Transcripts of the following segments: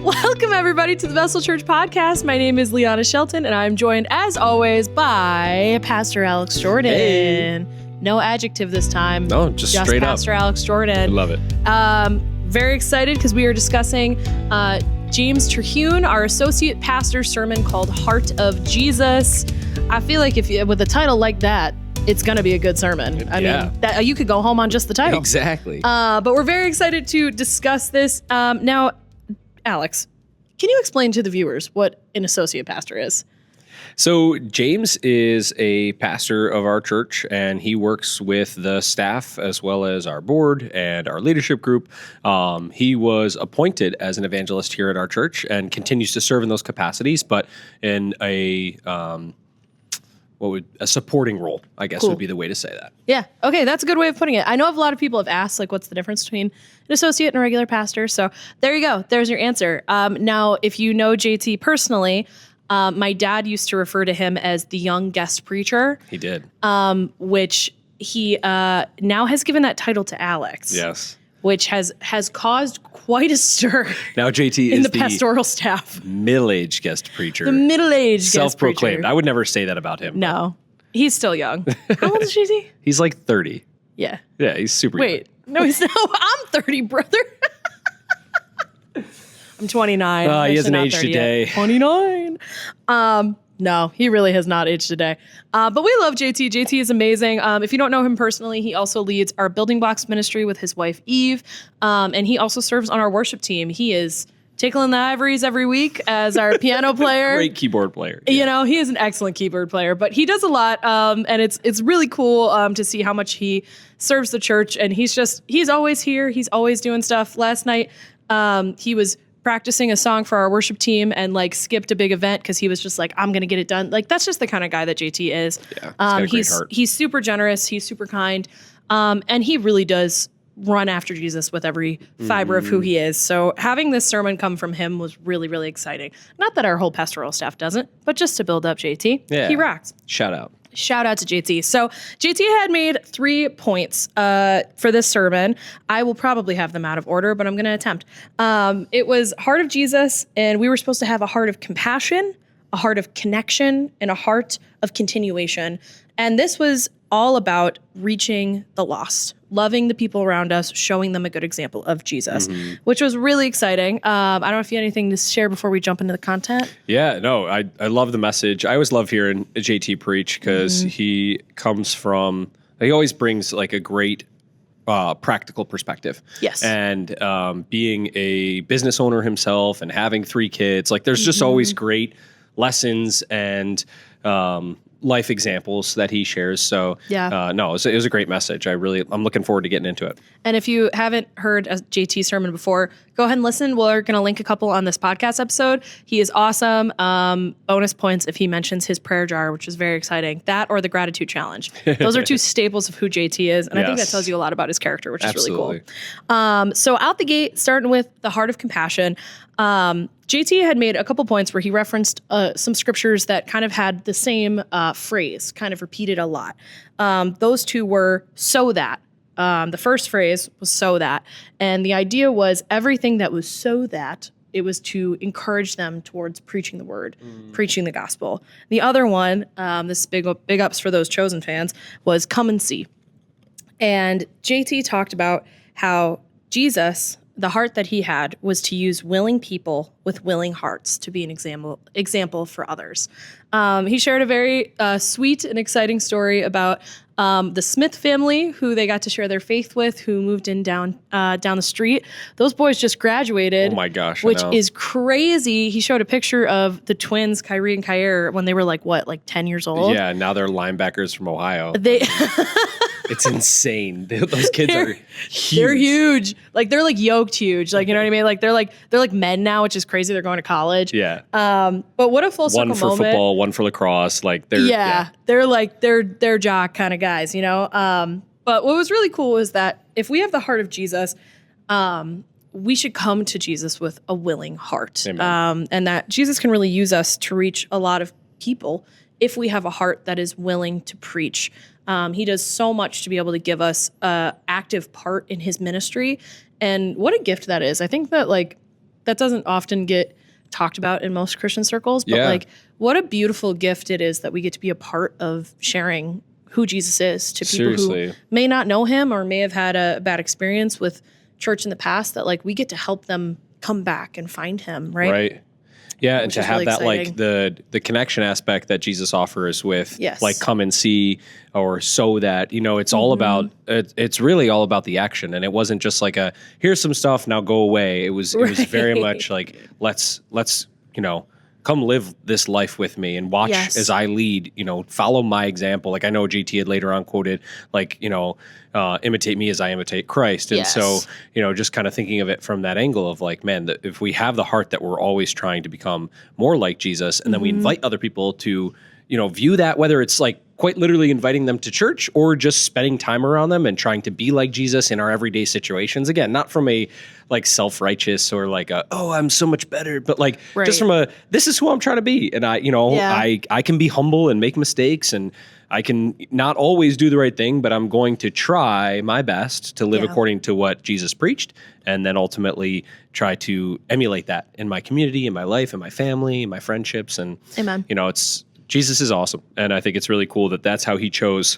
Welcome, everybody, to the Vessel Church podcast. My name is Lyana Shelton, and I'm joined, as always, by Pastor Alex Jordan. Hey. No adjective this time. No, just straight Pastor Alex Jordan. I love it. Very excited because we are discussing James Terhune, our associate pastor sermon called Heart of Jesus. I feel like with a title like that, it's going to be a good sermon. I mean, you could go home on just the title. Exactly. But we're very excited to discuss this. Now, Alex, can you explain to the viewers what an associate pastor is? So James is a pastor of our church, and he works with the staff as well as our board and our leadership group. He was appointed as an evangelist here at our church and continues to serve in those capacities, but in a supporting role, I guess would be the way to say that. Yeah. Okay. That's a good way of putting it. I know a lot of people have asked, like, what's the difference between an associate and a regular pastor? So there you go. There's your answer. Now, if you know JT personally, my dad used to refer to him as the young guest preacher. He did. Which he now has given that title to Alex. Yes. Which has caused quite a stir. Now JT in is the pastoral staff. Middle-aged guest preacher. The middle-aged guest preacher. Self-proclaimed. I would never say that about him. No. He's still young. How old is JT? He's like 30. Yeah. Yeah, he's super young. Wait. No, he's not. I'm 30, brother. I'm 29. He hasn't aged a day. 29. No, he really has not aged a day. But we love JT. JT is amazing. If you don't know him personally, he also leads our Building Blocks ministry with his wife, Eve. And he also serves on our worship team. He is tickling the ivories every week as our piano player. Great keyboard player. Yeah. You know, he is an excellent keyboard player, but he does a lot. And it's really cool to see how much he serves the church. And he's always here. He's always doing stuff. Last night, he was practicing a song for our worship team and like skipped a big event because he was just like, I'm going to get it done. Like, that's just the kind of guy that JT is. Yeah, he's got a great heart. He's super generous. He's super kind. And he really does run after Jesus with every fiber of who he is. So having this sermon come from him was really, really exciting. Not that our whole pastoral staff doesn't, but just to build up JT. Yeah. He rocks. Shout out to JT. So JT had made 3 points for this sermon. I will probably have them out of order, but I'm going to attempt. It was Heart of Jesus, and we were supposed to have a heart of compassion, a heart of connection, and a heart of continuation. And this was all about reaching the lost, loving the people around us, showing them a good example of Jesus, which was really exciting. I don't know if you had anything to share before we jump into the content. Yeah, no, I love the message. I always love hearing JT preach because he always brings like a great practical perspective. Yes. And being a business owner himself and having 3 kids, like there's just always great lessons and life examples that he shares. So yeah, it was a great message. I'm looking forward to getting into it. And if you haven't heard a JT sermon before, go ahead and listen. We're going to link a couple on this podcast episode. He is awesome. Bonus points if he mentions his prayer jar, which is very exciting. That or the gratitude challenge. Those are 2 staples of who JT is. And I think that tells you a lot about his character, which is really cool. So out the gate, starting with the heart of compassion, JT had made a couple points where he referenced some scriptures that kind of had the same phrase, kind of repeated a lot. Those 2 were so that. The first phrase was so that. And the idea was everything that was so that it was to encourage them towards preaching the word, preaching the gospel. The other one, this big ups for those Chosen fans, was come and see. And JT talked about how Jesus, the heart that he had was to use willing people with willing hearts to be an example for others. He shared a very sweet and exciting story about the Smith family, who they got to share their faith with, who moved in down the street. Those boys just graduated. Oh my gosh, which is crazy. He showed a picture of the twins, Kyrie and Kyer, when they were like 10 years old. Yeah, now they're linebackers from Ohio. It's insane. Those kids are huge. They're huge. Like they're like yoked huge. Like, you know what I mean? Like they're like men now, which is crazy. They're going to college. Yeah. But what a full circle moment. One for football, one for lacrosse. Like they're jock kind of guys, you know? But what was really cool is that if we have the heart of Jesus, we should come to Jesus with a willing heart. And that Jesus can really use us to reach a lot of people if we have a heart that is willing to preach. He does so much to be able to give us an active part in his ministry. And what a gift that is. I think that that doesn't often get talked about in most Christian circles, but Yeah. like what a beautiful gift it is that we get to be a part of sharing who Jesus is to people Seriously. who may not know him or may have had a bad experience with church in the past, that like we get to help them come back and find him, right? Right. Yeah, and Which to is have really that exciting. like the connection aspect that Jesus offers with Yes. like come and see or so that, you know, it's all about it's really all about the action, and it wasn't just like a here's some stuff now go away. It was very Right. much like let's you know, come live this life with me and watch Yes. as I lead, you know, follow my example. Like I know JT had later on quoted like, you know, imitate me as I imitate Christ. And Yes. so, you know, just kind of thinking of it from that angle of like, man, that if we have the heart that we're always trying to become more like Jesus, and then we invite other people to, you know, view that, whether it's like quite literally inviting them to church or just spending time around them and trying to be like Jesus in our everyday situations. Again, not from a like self-righteous or like a, oh, I'm so much better, but like Right. just from a, this is who I'm trying to be. And I, you know, Yeah. I can be humble and make mistakes, and I can not always do the right thing, but I'm going to try my best to live Yeah. according to what Jesus preached, and then ultimately try to emulate that in my community, in my life, in my family, in my friendships. And, Amen. you know, Jesus is awesome. And I think it's really cool that that's how he chose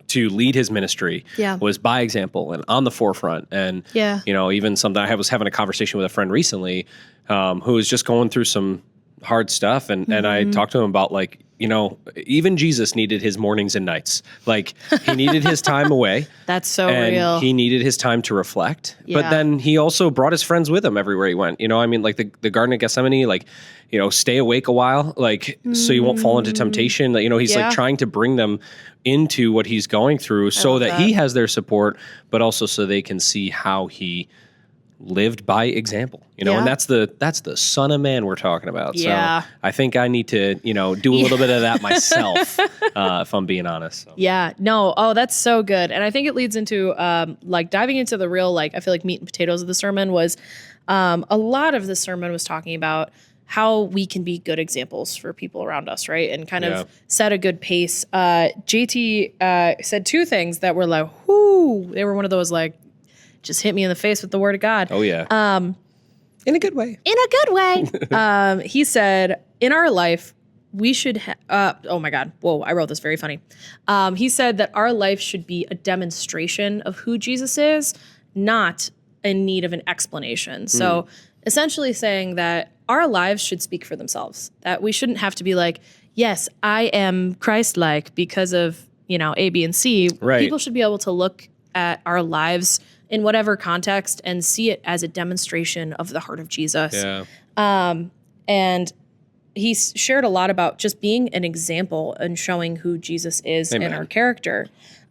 to lead his ministry, Yeah. was by example and on the forefront. And, Yeah. you know, even something I was having a conversation with a friend recently who was just going through some hard stuff. And I talked to him about like, you know, even Jesus needed his mornings and nights. Like he needed his time away. That's so And real. he needed his time to reflect. Yeah. But then he also brought his friends with him everywhere he went. You know, I mean, like the Garden of Gethsemane, like, you know, stay awake a while, like, so you won't fall into temptation. Like, you know, he's Yeah. like trying to bring them into what he's going through so love that that. he has their support, but also so they can see how he lived by example, you know, Yeah. and that's the Son of Man we're talking about. Yeah. So I think I need to, you know, do a little bit of that myself, if I'm being honest. So. Yeah, no. Oh, that's so good. And I think it leads into like diving into the real, like, I feel like meat and potatoes of the sermon was a lot of the sermon was talking about how we can be good examples for people around us, right? And kind Yeah. of set a good pace. JT said two things that were like, whoo, they were one of those like, just hit me in the face with the word of God. Oh yeah. In a good way. In a good way. He said, in our life, we should, oh my God, whoa, I wrote this very funny. He said that our life should be a demonstration of who Jesus is, not in need of an explanation. So essentially saying that our lives should speak for themselves, that we shouldn't have to be like, yes, I am Christ-like because of, you know, A, B, and C. Right. People should be able to look at our lives in whatever context and see it as a demonstration of the heart of Jesus. Yeah. And he shared a lot about just being an example and showing who Jesus is in Amen. our character.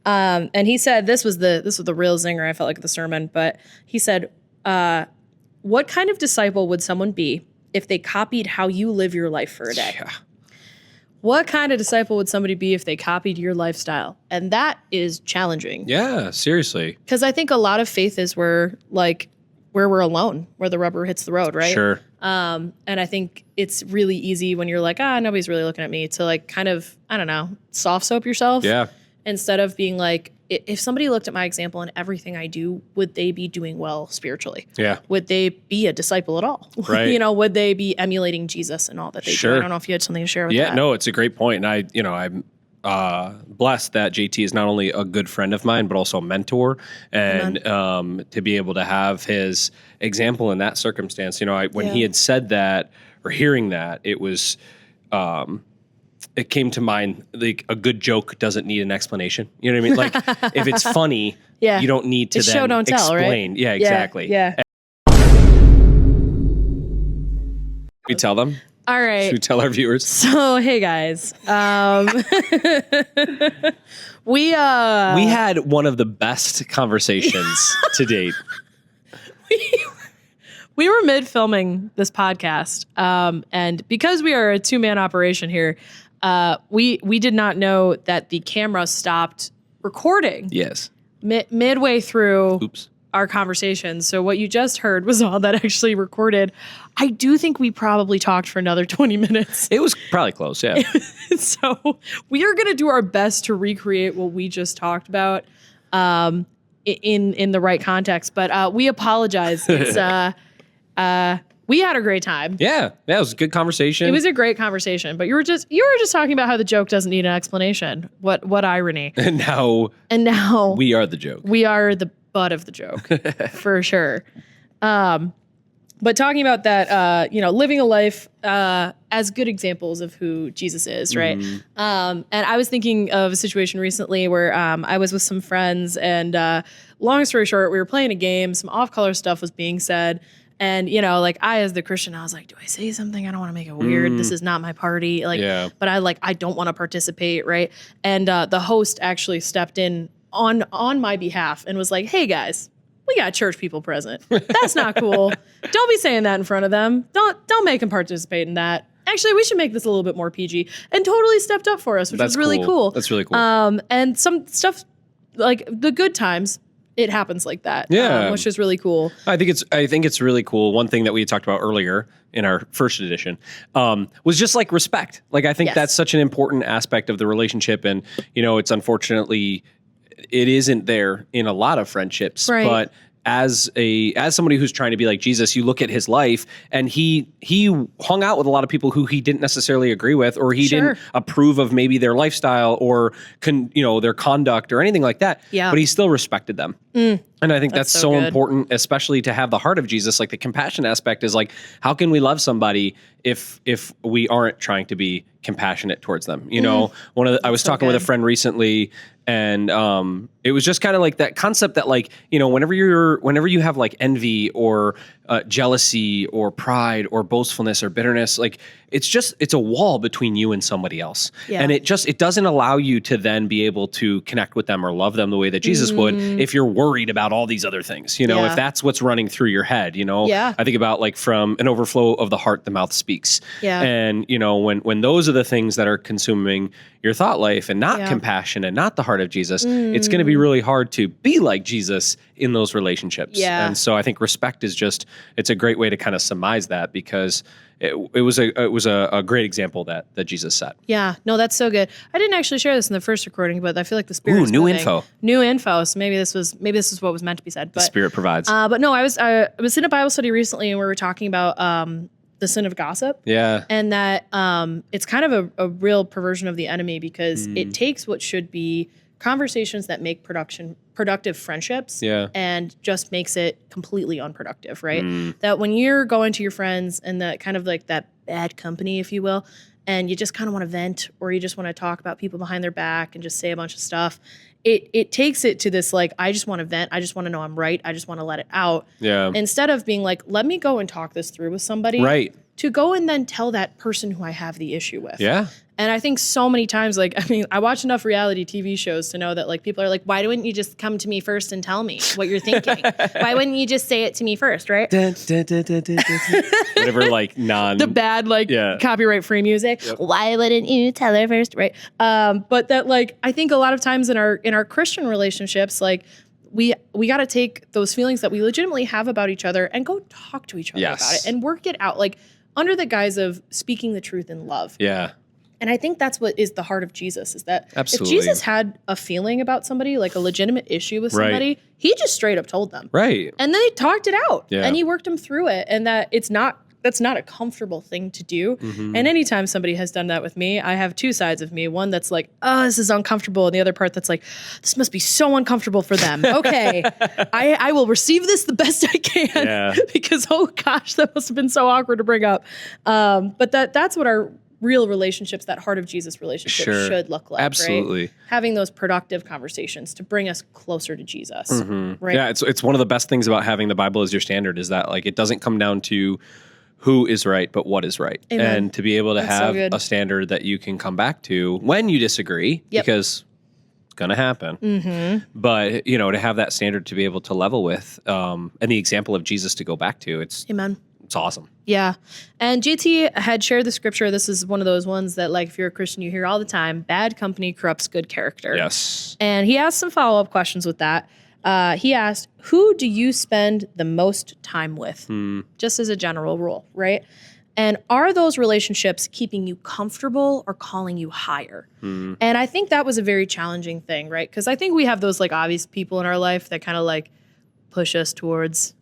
And he said this was the real zinger, I felt like, of the sermon, but he said, what kind of disciple would someone be if they copied how you live your life for a day? Yeah. What kind of disciple would somebody be if they copied your lifestyle? And that is challenging. Yeah, seriously. Because I think a lot of faith is where we're alone, where the rubber hits the road, right? Sure. And I think it's really easy when you're like, nobody's really looking at me, to like kind of, I don't know, soft soap yourself. Yeah. Instead of being like, if somebody looked at my example and everything I do, would they be doing well spiritually? Yeah. Would they be a disciple at all? Right. You know, would they be emulating Jesus and all that they do? Sure. I don't know if you had something to share with Yeah, that. no, it's a great point. And I'm blessed that JT is not only a good friend of mine, but also a mentor. And to be able to have his example in that circumstance, you know, when he had said that or hearing that, it was, it came to mind, like a good joke doesn't need an explanation. You know what I mean? Like if it's funny, Yeah. you don't need to It's then show, don't tell, right? explain. Yeah, exactly. Yeah. We tell them? All right. Should we tell our viewers? So, hey guys, we had one of the best conversations to date. we were mid filming this podcast, and because we are a 2-man operation here, we did not know that the camera stopped recording Yes. midway through Oops. our conversation. So what you just heard was all that actually recorded. I do think we probably talked for another 20 minutes. It was probably close, yeah. So we are going to do our best to recreate what we just talked about in the right context. But we apologize. We had a great time. Yeah, it was a good conversation. It was a great conversation, but you were just talking about how the joke doesn't need an explanation. What irony. And now we are the joke. We are the butt of the joke for sure. But talking about that, living a life as good examples of who Jesus is, right? And I was thinking of a situation recently where I was with some friends, and long story short, we were playing a game. Some off-color stuff was being said. And, I, as the Christian, I was like, do I say something? I don't want to make it weird. This is not my party. But I don't want to participate, right? And the host actually stepped in on my behalf and was like, hey, guys, we got church people present. That's not cool. Don't be saying that in front of them. Don't make them participate in that. Actually, we should make this a little bit more PG. And totally stepped up for us, which was really cool. That's really cool. And some stuff, like the good times, it happens like that, which is really cool. I think it's really cool. One thing that we talked about earlier in our first edition was just like respect. Like I think that's such an important aspect of the relationship, and it's unfortunately it isn't there in a lot of friendships, right. But as somebody who's trying to be like Jesus, you look at his life, and he hung out with a lot of people who he didn't necessarily agree with, or he didn't approve of maybe their lifestyle or their conduct or anything like that. Yeah. But he still respected them. And I think that's so good. important, especially to have the heart of Jesus. Like the compassion aspect is like, how can we love somebody if we aren't trying to be compassionate towards them? I was talking with a friend recently, and it was just kind of like that concept that like, whenever you have like envy or jealousy or pride or boastfulness or bitterness, like it's a wall between you and somebody else. Yeah. And it doesn't allow you to then be able to connect with them or love them the way that Jesus would if you're worried about all these other things, if that's what's running through your head, I think about like from an overflow of the heart, the mouth speaks. Yeah. And, when those are the things that are consuming your thought life and not compassion and not the heart of Jesus, it's going to be really hard to be like Jesus in those relationships. Yeah. And so I think respect is it's a great way to kind of surmise that, because it was a great example that Jesus set. Yeah, no, that's so good. I didn't actually share this in the first recording, but I feel like the Spirit is new moving. New info. So maybe this is what was meant to be said. But the Spirit provides. But no, I was in a Bible study recently, and we were talking about the sin of gossip. Yeah, and that it's kind of a real perversion of the enemy, because it takes what should be conversations that make productive friendships and just makes it completely unproductive, right? That when you're going to your friends and that kind of like that bad company, if you will, and you just kind of want to vent, or you just want to talk about people behind their back and just say a bunch of stuff, it takes it to this like, I just want to vent, I just want to know I'm right, I just want to let it out. Yeah. Instead of being like, let me go and talk this through with somebody. Right. To go and then tell that person who I have the issue with. Yeah. And I think so many times, I watch enough reality TV shows to know that like people are like, why wouldn't you just come to me first and tell me what you're thinking? Why wouldn't you just say it to me first, right? Whatever, like the bad copyright free music. Yep. Why wouldn't you tell her first, right? But that I think a lot of times in our Christian relationships, we got to take those feelings that we legitimately have about each other and go talk to each other about it and work it out, under the guise of speaking the truth in love. Yeah. And I think that's what is the heart of Jesus, is that Absolutely. If Jesus had a feeling about somebody, like a legitimate issue with somebody, he just straight up told them. Right. And then he talked it out and he worked them through it. And that's not a comfortable thing to do. Mm-hmm. And anytime somebody has done that with me, I have two sides of me. One that's like, oh, this is uncomfortable. And the other part that's like, this must be so uncomfortable for them. Okay, I will receive this the best I can because, oh gosh, that must have been so awkward to bring up. But that's what our real relationships, that heart of Jesus relationship should look like. Absolutely. Right? Having those productive conversations to bring us closer to Jesus. Mm-hmm. Right. Yeah. It's one of the best things about having the Bible as your standard, is that it doesn't come down to who is right, but what is right. Amen. And to be able to have a standard that you can come back to when you disagree, because it's going to happen. Mm-hmm. But, to have that standard to be able to level with, and the example of Jesus to go back to, it's awesome. Yeah. And JT had shared the scripture. This is one of those ones that, if you're a Christian, you hear all the time: bad company corrupts good character. Yes. And he asked some follow-up questions with that. He asked, who do you spend the most time with? Just as a general rule, right? And are those relationships keeping you comfortable or calling you higher? And I think that was a very challenging thing, right? Because I think we have those obvious people in our life that kind of push us towards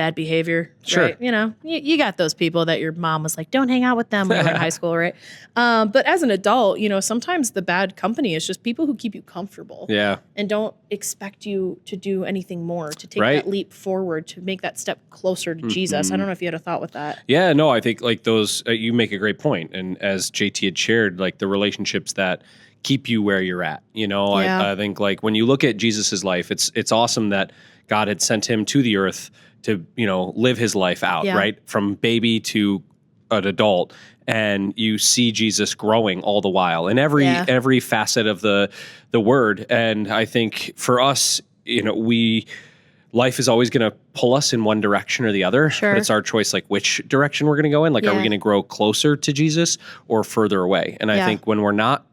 bad behavior. Sure. Right? You know, you got those people that your mom was like, don't hang out with them when you were in high school, right? But as an adult, you know, sometimes the bad company is just people who keep you comfortable. Yeah. And don't expect you to do anything more, to take Right. that leap forward, to make that step closer to Jesus. I don't know if you had a thought with that. Yeah, no, I think like those, you make a great point. And as JT had shared, like the relationships that keep you where you're at, you know, Yeah. I think like when you look at Jesus's life, it's awesome that God had sent him to the earth to, you know, live his life out, Yeah. right? From baby to an adult. And you see Jesus growing all the while in every facet of the word. And I think for us, you know, life is always going to pull us in one direction or the other, Sure. but it's our choice, like which direction we're going to go in. Like, are we Yeah. going to grow closer to Jesus or further away? And I Yeah. think when we're not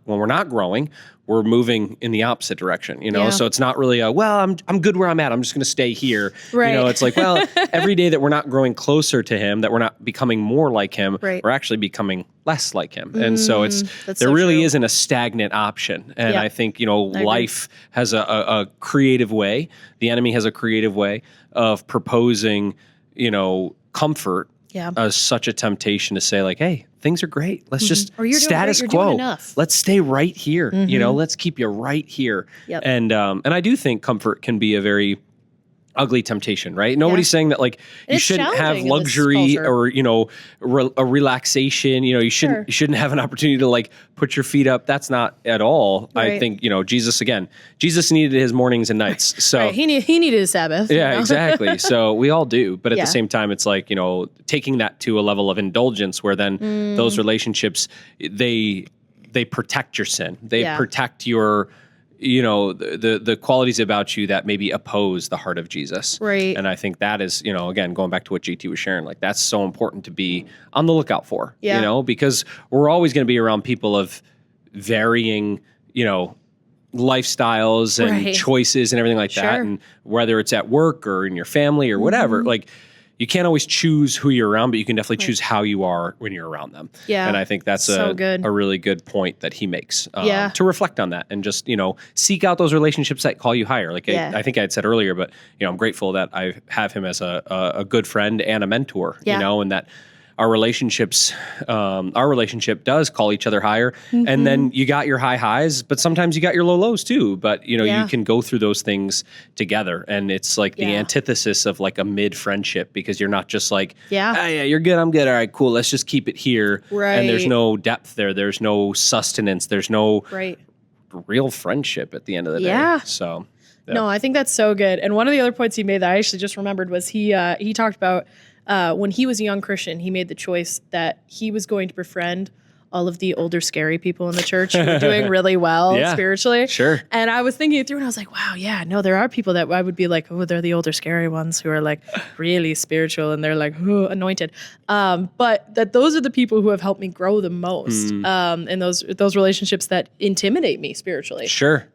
growing, we're moving in the opposite direction, you know? Yeah. So it's not really I'm good where I'm at. I'm just going to stay here. Right. You know, it's like, well, every day that we're not growing closer to him, that we're not becoming more like him, Right. we're actually becoming less like him. And so that's there so really true. isn't a stagnant option. And Yeah. I think, you know, agree. life has a creative way. The enemy has a creative way of proposing, you know, comfort Yeah. as such a temptation to say like, hey, things are great. Let's just Or you're doing status great, you're doing quo. enough. Let's stay right here. You know, let's keep you right here. Yep. And I do think comfort can be a very ugly temptation, right? Nobody's saying that like you it's shouldn't have challenging in this luxury culture. or, you know, a relaxation. You know, you shouldn't have an opportunity to like put your feet up. That's not at all. I Right. think, you know, Jesus needed his mornings and nights. So Right. He needed his Sabbath. you yeah, know? exactly. So we all do. But at Yeah. the same time, it's like, you know, taking that to a level of indulgence where then those relationships, they protect your sin. They Yeah. protect your, you know, the qualities about you that maybe oppose the heart of Jesus. Right. And I think that is, you know, again, going back to what GT was sharing, like that's so important to be on the lookout for, Yeah. you know, because we're always going to be around people of varying, you know, lifestyles and Right. choices and everything like that. Sure. And whether it's at work or in your family or whatever, like you can't always choose who you're around, but you can definitely choose how you are when you're around them. Yeah. And I think that's So good. a really good point that he makes Yeah. to reflect on that and just, you know, seek out those relationships that call you higher. Like Yeah. I think I had said earlier, but, you know, I'm grateful that I have him as a good friend and a mentor, Yeah. you know, and that our relationship does call each other higher. And then you got your high highs, but sometimes you got your low lows too. But, you know, Yeah. you can go through those things together. And it's like the Yeah. antithesis of like a mid friendship because you're not just like, Yeah. "Ah, yeah, you're good. I'm good. All right, cool. Let's just keep it here." And there's Right. no depth there. There's no sustenance. There's no Right. real friendship at the end of the Yeah. day. So, yeah. No, I think that's so good. And one of the other points he made that I actually just remembered was he talked about when he was a young Christian, he made the choice that he was going to befriend all of the older, scary people in the church who were doing really well Yeah, spiritually. sure. And I was thinking it through and I was like, wow, yeah, no, there are people that I would be like, oh, they're the older, scary ones who are like really spiritual and they're like, oh, anointed. But that those are the people who have helped me grow the most in those relationships that intimidate me spiritually. Sure.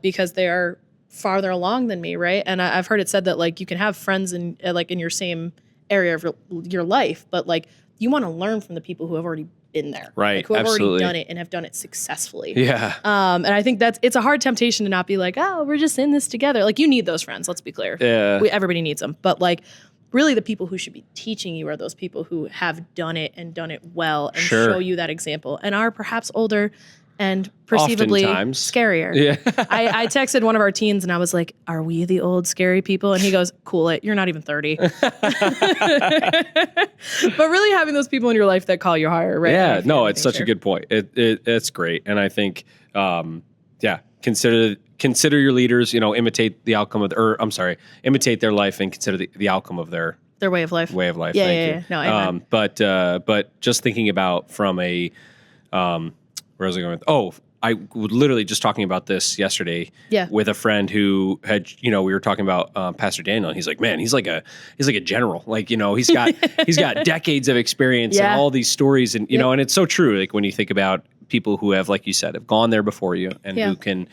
Because they are farther along than me, right? And I've heard it said that like you can have friends in like in your same area of your life, but like you want to learn from the people who have already been there, Right, Like, who have absolutely. already done it and have done it successfully. Yeah. And I think it's a hard temptation to not be like, oh, we're just in this together. Like you need those friends. Let's be clear. Yeah. Everybody needs them, but like. Really, the people who should be teaching you are those people who have done it and done it well and Sure. show you that example and are perhaps older and perceivably Oftentimes. scarier. Yeah. I texted one of our teens and I was like, are we the old scary people? And he goes, cool it. You're not even 30. But really having those people in your life that call you higher, right? Yeah, no, it's such a good point. It's great. And I think, consider your leaders, you know, imitate the outcome imitate their life and consider the outcome of their way of life. Thank Yeah. you. No, amen. But just thinking about from a, where was I going with? Oh, I was literally just talking about this yesterday with a friend who had, you know, we were talking about Pastor Daniel, and he's like, man, he's like a general. Like, you know, he's got decades of experience and all these stories, and you know, and it's so true. Like when you think about people who have, like you said, have gone there before you and who can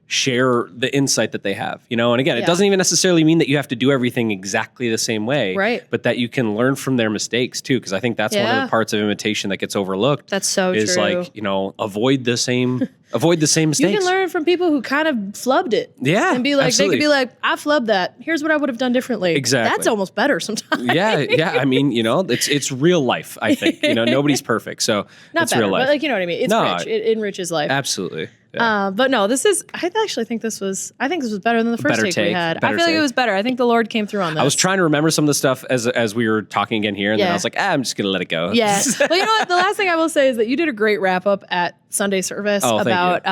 share the insight that they have, you know, and again, it doesn't even necessarily mean that you have to do everything exactly the same way, right? But that you can learn from their mistakes too, because I think that's one of the parts of imitation that gets overlooked. That's so is true. like, you know, avoid the same Avoid the same mistakes. You can learn from people who kind of flubbed it. Yeah, and be like, absolutely. they could be like, I flubbed that. Here's what I would have done differently. Exactly. That's almost better sometimes. Yeah. I mean, it's real life. I think nobody's perfect, so Not it's better, real life. but like, you know what I mean. It's rich. It enriches life. Absolutely. Yeah. But no, I actually think this was better than the first take we had. I feel like it was better. I think the Lord came through on this. I was trying to remember some of the stuff as we were talking again here, and then I was like, I'm just gonna let it go. Yeah. Well, you know what? The last thing I will say is that you did a great wrap up at Sunday service about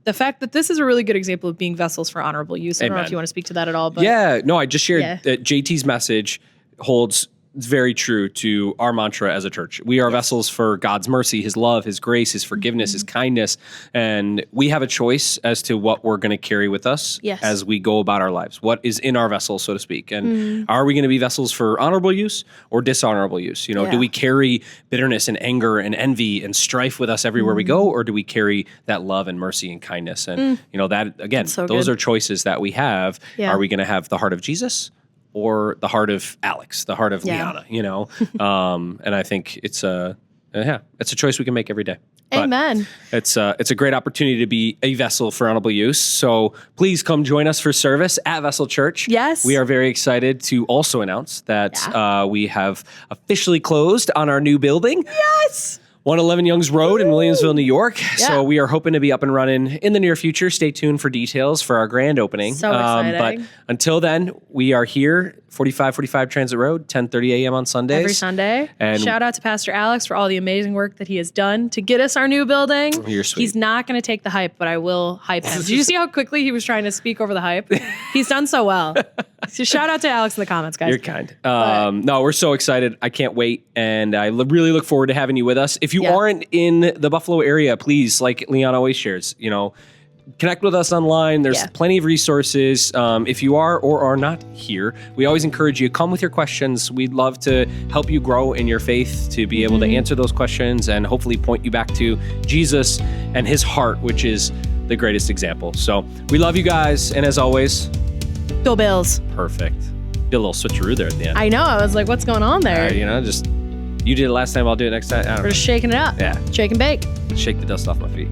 the fact that this is a really good example of being vessels for honorable use. I don't know if you want to speak to that at all. But I just shared that JT's message holds very true to our mantra as a church. We are vessels for God's mercy, His love, His grace, His forgiveness, His kindness, and we have a choice as to what we're going to carry with us as we go about our lives. What is in our vessel, so to speak, and are we going to be vessels for honorable use or dishonorable use? Do we carry bitterness and anger and envy and strife with us everywhere we go, or do we carry that love and mercy and kindness? And that again, those are choices that we have. Are we going to have the heart of Jesus or the heart of Alex, the heart of Lyana, and I think it's a choice we can make every day. But amen. It's a great opportunity to be a vessel for honorable use. So please come join us for service at Vessel Church. Yes. We are very excited to also announce that we have officially closed on our new building. Yes. 111 Youngs Road in Williamsville, New York. Yeah. So we are hoping to be up and running in the near future. Stay tuned for details for our grand opening. So exciting. But until then, we are here, 4545 Transit Road, 10:30 a.m. on Sundays. Every Sunday. And shout out to Pastor Alex for all the amazing work that he has done to get us our new building. You're sweet. He's not going to take the hype, but I will hype him. Did you see how quickly he was trying to speak over the hype? He's done so well. So shout out to Alex in the comments, guys. You're kind. No, we're so excited. I can't wait. And I really look forward to having you with us. If you aren't in the Buffalo area, please, like Lyana always shares, connect with us online. There's plenty of resources. If you are or are not here, we always encourage you, come with your questions. We'd love to help you grow in your faith, to be able to answer those questions and hopefully point you back to Jesus and His heart, which is the greatest example. So we love you guys. And as always, go Bills. Perfect. Did a little switcheroo there at the end. I know. I was like, what's going on there? You did it last time. I'll do it next time. We're just shaking it up. Yeah. Shake and bake. Shake the dust off my feet.